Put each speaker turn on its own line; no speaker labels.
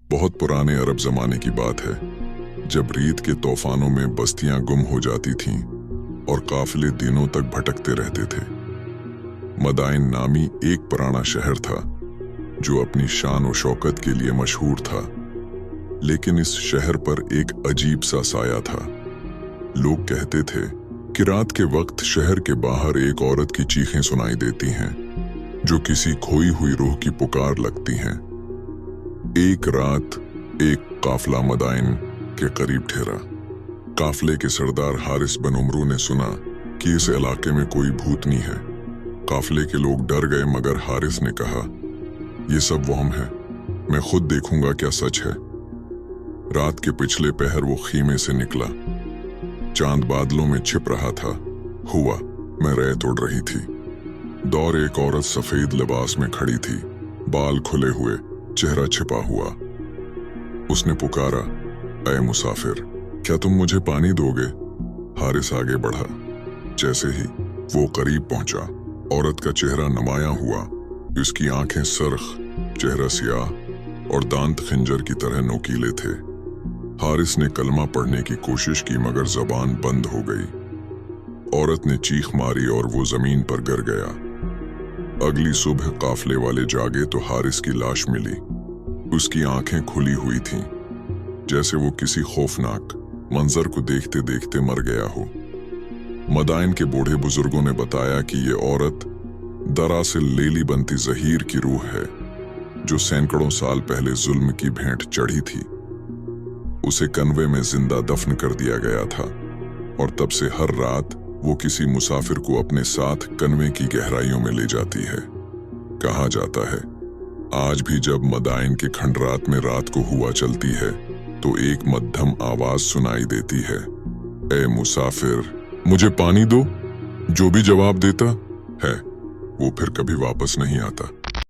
बहुत पुराने अरब जमाने की बात है, जब रेत के तूफानों में बस्तियां गुम हो जाती थीं और काफिले दिनों तक भटकते रहते थे। मदाइन नामी एक पुराना शहर था जो अपनी शान और शौकत के लिए मशहूर था, लेकिन इस शहर पर एक अजीब सा साया था। लोग कहते थे कि रात के वक्त शहर के बाहर एक औरत की चीखें सुनाई देती हैं, जो किसी खोई हुई रूह की पुकार लगती हैं। एक रात एक काफिला मदाइन के करीब ठहरा। काफिले के सरदार हारिस बिन उमरू ने सुना कि इस इलाके में कोई भूतनी है। काफिले के लोग डर गए, मगर हारिस ने कहा, यह सब वहम है, मैं खुद देखूंगा क्या सच है। रात के पिछले पहर वो खीमे से निकला। चांद बादलों में छिप रहा था। हुआ मैं रेत उड़ रही थी। दौर एक औरत सफेद लिबास में खड़ी थी, बाल खुले हुए, चेहरा छिपा हुआ। उसने पुकारा, ऐ मुसाफिर, क्या तुम मुझे पानी दोगे? हारिस आगे बढ़ा। जैसे ही वो करीब पहुंचा, औरत का चेहरा नुमाया हुआ। उसकी आंखें सरख, चेहरा सियाह और दांत खंजर की तरह नोकीले थे। हारिस ने कलमा पढ़ने की कोशिश की, मगर जबान बंद हो गई। औरत ने चीख मारी और वो जमीन पर गिर गया। अगली सुबह काफिले वाले जागे तो हारिस की लाश मिली। उसकी आंखें खुली हुई थीं, जैसे वो किसी खौफनाक मंजर को देखते देखते मर गया हो। मदाइन के बूढ़े बुजुर्गों ने बताया कि ये औरत दरअसल लेली बनती जहीर की रूह है, जो सैकड़ों साल पहले जुल्म की भेंट चढ़ी थी। उसे कन्वे में जिंदा दफन कर दिया गया था और तब से हर रात वो किसी मुसाफिर को अपने साथ कन्वे की गहराइयों में ले जाती है। कहा जाता है, आज भी जब मदाइन के खंडरात में रात को हुआ चलती है तो एक मध्यम आवाज सुनाई देती है, ए मुसाफिर, मुझे पानी दो। जो भी जवाब देता है वो फिर कभी वापस नहीं आता।